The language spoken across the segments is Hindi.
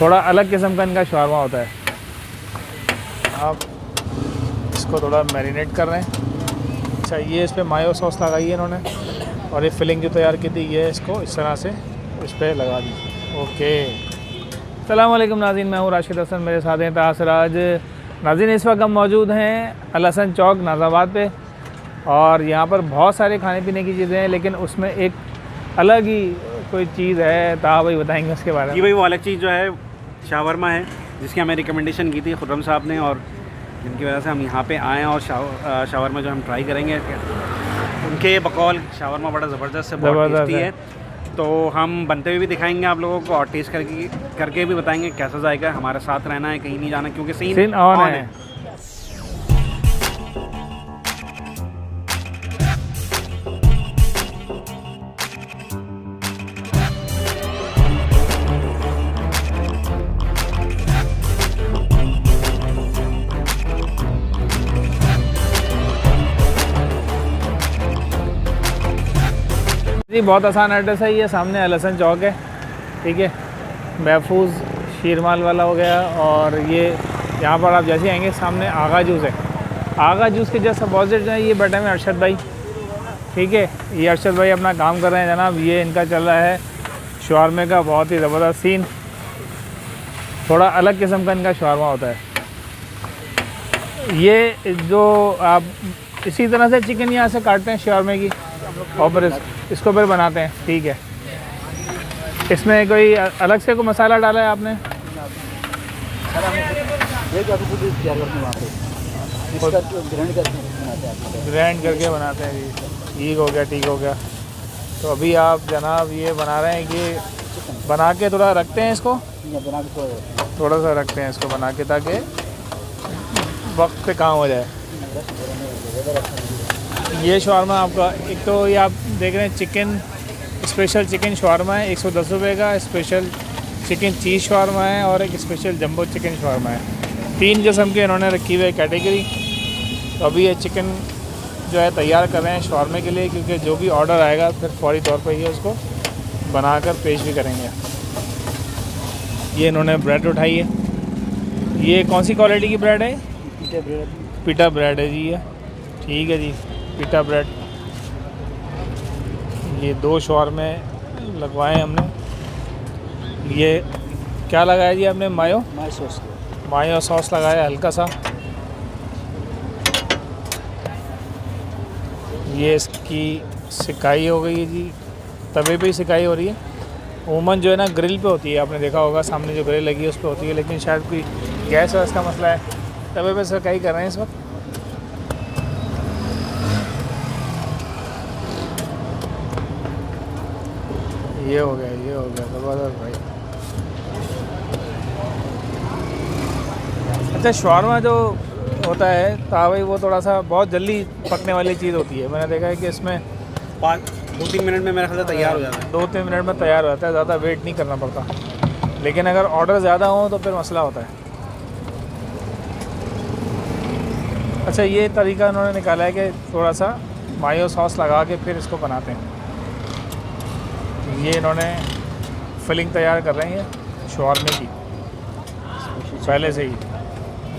थोड़ा अलग किस्म का इनका शवारमा होता है। आप इसको थोड़ा मैरिनेट कर रहे हैं। अच्छा, ये इस पर मायो सॉस लगाई है इन्होंने, और ये फिलिंग जो तैयार की थी ये इसको इस तरह से इस पर लगा दी। ओके, अस्सलाम वालेकुम नाज़रीन, मैं हूँ राशिद हसन, मेरे साथ हैं तासराज। नाज़रीन, इस वक्त हम मौजूद हैं अल हसन चौक नाज़ाबाद पे, और यहाँ पर बहुत सारे खाने पीने की चीज़ें हैं, लेकिन उसमें एक अलग ही कोई चीज़ है। ता भाई बताएंगे उसके बारे में। जी भाई, वो अलग चीज़ जो है शावरमा है, जिसकी हमें रिकमेंडेशन की थी खुर्रम साहब ने, और जिनकी वजह से हम यहाँ पे आए हैं और शावरमा जो हम ट्राई करेंगे। उनके बकौल शावरमा बड़ा ज़बरदस्त है, बहुत टेस्टी है। तो हम बनते हुए भी दिखाएंगे आप लोगों को, और टेस्ट करके भी बताएंगे कैसा जाएगा। हमारे साथ रहना है, कहीं नहीं जाना, क्योंकि सीन ऑन है। जी, बहुत आसान एड्रेस है, ये सामने अल हसन चौक है, ठीक है। महफूज शीरमाल वाला हो गया, और ये यहाँ पर आप जैसे आएंगे सामने आगा जूस है। आगा जूस के जस्ट अपोजिट जो है ये बैठे में अरशद भाई, ठीक है। ये अरशद भाई अपना काम कर रहे हैं जनाब। ये इनका चल रहा है शवारमे का बहुत ही ज़बरदस्त सीन। थोड़ा अलग किस्म का इनका शवारमा होता है। ये जो आप इसी तरह से चिकन यहाँ से काटते हैं शवारमे की, और फिर इसको फिर बनाते हैं, ठीक है। इसमें कोई अलग से कोई मसाला डाला है आपने? ग्राइंड करके बनाते हैं जी। ठीक हो गया, ठीक हो गया। तो अभी आप जनाब ये बना रहे हैं कि बना के थोड़ा रखते हैं इसको, थोड़ा सा रखते हैं इसको बना के, ताकि वक्त पे काम हो जाए। ये शवारमा आपका, एक तो ये आप देख रहे हैं चिकन स्पेशल चिकन शवारमा है 110 रुपये का, स्पेशल चिकन चीज़ शवारमा है, और एक स्पेशल जंबो चिकन शवारमा है। 3 किस्म के इन्होंने रखी हुई है कैटेगरी। तो अभी ये चिकन जो है तैयार कर रहे हैं शवारमे के लिए, क्योंकि जो भी ऑर्डर आएगा फिर फौरी तौर पर ही उसको बनाकर पेश भी करेंगे। ये इन्होंने ब्रेड उठाई है। ये कौन सी क्वालिटी की ब्रेड है? पीटा ब्रेड है जी, ये ठीक है जी, पीटा ब्रेड। ये 2 शवारमे लगवाए हमने। ये क्या लगाया जी आपने? मायो सॉस लगाया हल्का सा। ये इसकी सिकाई हो गई है जी, तवे पे ही सिकाई हो रही है। उमन जो है ना ग्रिल पे होती है, आपने देखा होगा सामने जो ग्रिल लगी है उस पर होती है, लेकिन शायद कोई गैस वैस का मसला है, तवे पे सिकाई कर रहे हैं इस वक्त। ये हो गया, ये हो गया ज़बरदस्त भाई। अच्छा, शवारमा जो होता है भाई, वो थोड़ा सा बहुत जल्दी पकने वाली चीज़ होती है। मैंने देखा है कि इसमें 2-3 मिनट में मेरा ख्याल से तैयार हो जाता है। 2-3 मिनट में तैयार हो जाता है, ज़्यादा वेट नहीं करना पड़ता। लेकिन अगर ऑर्डर ज़्यादा हो तो फिर मसला होता है। अच्छा, ये तरीका उन्होंने निकाला है कि थोड़ा सा मायो सॉस लगा के फिर इसको बनाते हैं। ये इन्होंने फिलिंग तैयार कर रहे हैं शवारमे की पहले से ही।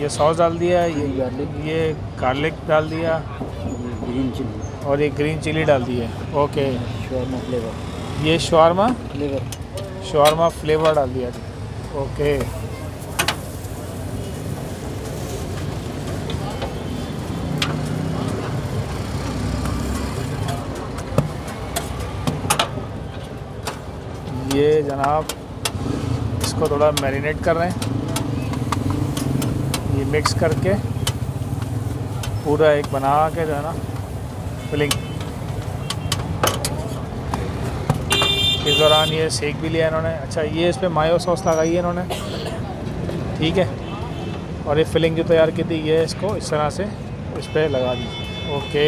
ये सॉस डाल दिया, ये गार्लिक डाल दिया, ग्रीन चिली, और ये ग्रीन चिली डाल दी है। ओके, शवारमा फ्लेवर, ये शवारमा फ्लेवर डाल दिया जी। ओके, ये जनाब इसको थोड़ा मैरिनेट कर रहे हैं। ये मिक्स करके पूरा एक बना के जो है ना फिलिंग, इस दौरान ये सेक भी लिया इन्होंने। अच्छा, ये इस पर मायो सॉस लगाई है इन्होंने, ठीक है। और ये फिलिंग जो तैयार की थी ये इसको इस तरह से इस पर लगा दी। ओके,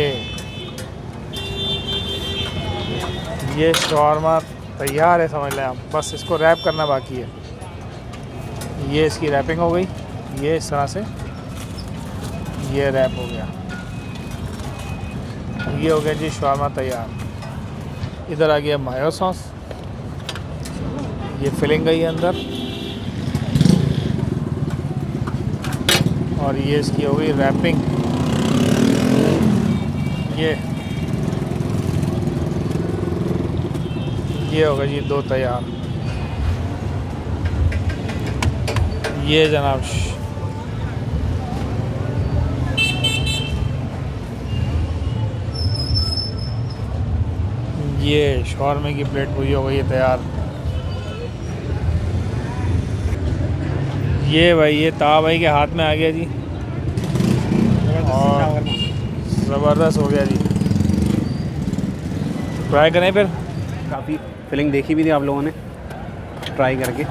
ये शवारमा तैयार है, समझ लें आप। बस इसको रैप करना बाकी है। ये इसकी रैपिंग हो गई, ये इस तरह से ये रैप हो गया। ये हो गया जी शवारमा तैयार। इधर आ गया मायो सॉस, ये फिलिंग गई है अंदर, और ये इसकी हो गई रैपिंग। ये होगा जी 2 तैयार। ये जनाब ये शॉर्मे की प्लेट पूरी हो गई है तैयार। ये भाई ये तावा भाई के हाथ में आ गया जी और ज़बरदस्त हो गया जी। ट्राई करें फिर। काफ़ी फिलिंग देखी भी थी आप लोगों ने ट्राई करके।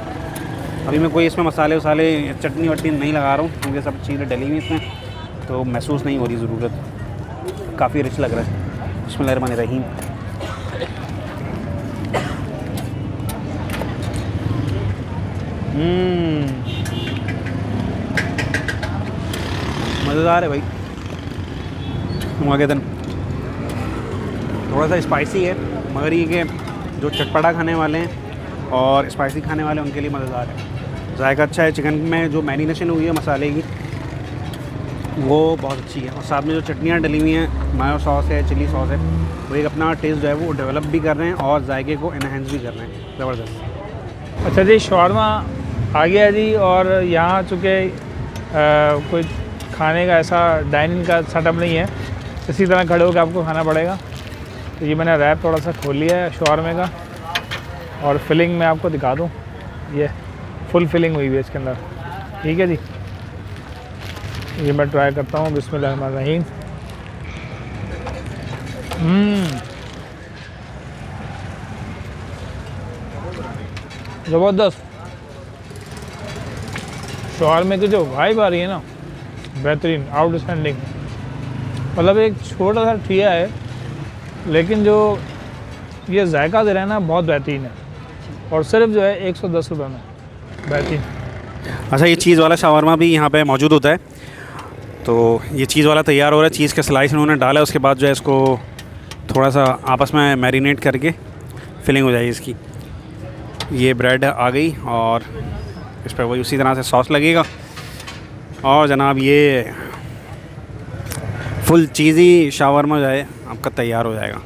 अभी मैं कोई इसमें मसाले वसाले चटनी वटनी नहीं लगा रहा हूँ क्योंकि सब चीज़ें डली हुई इसमें, तो महसूस नहीं हो रही ज़रूरत। काफ़ी रिच लग रहा है। बिस्मिल्लाहिर्रहमानिर्रहीम। मज़ेदार है भाई। मुआगदन थोड़ा सा स्पाइसी है, मगर ये कि जो चटपटा खाने वाले हैं और स्पाइसी खाने वाले हैं उनके लिए मज़ेदार है। जायका अच्छा है। चिकन में जो मैरिनेशन हुई है मसाले की वो बहुत अच्छी है, और साथ में जो चटनियाँ डली हुई हैं, मायो सॉस है, चिली सॉस है, वो एक अपना टेस्ट जो है वो डेवलप भी कर रहे हैं और जायके को इनहेंस भी कर रहे हैं। ज़बरदस्त। अच्छा जी, शॉर्मा आ गया जी। और यहाँ चूँकि कोई खाने का ऐसा डाइनिंग का सेटअप नहीं है, इसी तरह खड़े होकर आपको खाना पड़ेगा। तो ये मैंने रैप थोड़ा सा खोल लिया है शॉर्मे का, और फिलिंग में आपको दिखा दूँ, ये फुल फिलिंग हुई हुई है इसके अंदर। ठीक है जी, ये मैं ट्राई करता हूँ। बिस्मिल्लाहिर्रहमानिर्रहीम। ज़बरदस्त। शॉर्मे की जो वाइब आ रही है ना, बेहतरीन, आउटस्टैंडिंग। मतलब एक छोटा सा ठिया है, लेकिन जो ये जायका दे रहा है ना, बहुत बेहतरीन है। और सिर्फ जो है 110 रुपये में, बेहतरीन। अच्छा, ये चीज़ वाला शावरमा भी यहाँ पे मौजूद होता है। तो ये चीज़ वाला तैयार हो रहा है। चीज़ के स्लाइस उन्होंने डाला है, उसके बाद जो है इसको थोड़ा सा आपस में मैरिनेट करके फिलिंग हो जाएगी इसकी। ये ब्रेड आ गई और इस पर वही उसी तरह से सॉस लगेगा, और जनाब ये फुल चीज़ी शावरमा जो है आपका तैयार हो जाएगा।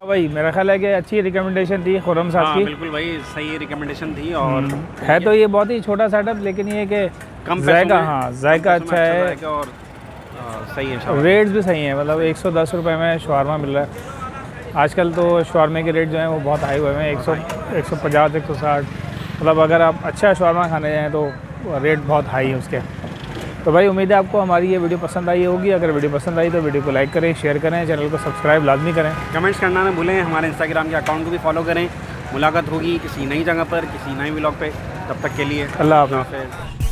भाई मेरा ख्याल है कि अच्छी रिकमेंडेशन थी खुर्रम साहब की। बिल्कुल भाई, सही रिकमेंडेशन थी। और है तो ये बहुत ही छोटा सेटअप, लेकिन ये कि कम जायका, हाँ जायका अच्छा है और सही है। रेट्स भी सही हैं। मतलब 110 रुपये में शवारमा मिल रहा है। आजकल तो शवारमे के रेट जो हैं वो बहुत हाई हुए हैं, 150 160। मतलब अगर आप अच्छा शवारमा खाने जाएँ तो रेट बहुत हाई है उसके। तो भाई उम्मीद है आपको हमारी ये वीडियो पसंद आई होगी। अगर वीडियो पसंद आई तो वीडियो को लाइक करें, शेयर करें, चैनल को सब्सक्राइब लाजमी करें, कमेंट्स करना ना भूलें। हमारे इंस्टाग्राम के अकाउंट को भी फॉलो करें। मुलाकात होगी किसी नई जगह पर, किसी नए व्लॉग पे। तब तक के लिए अल्लाह हाफ़िज़। हाफ़िज़।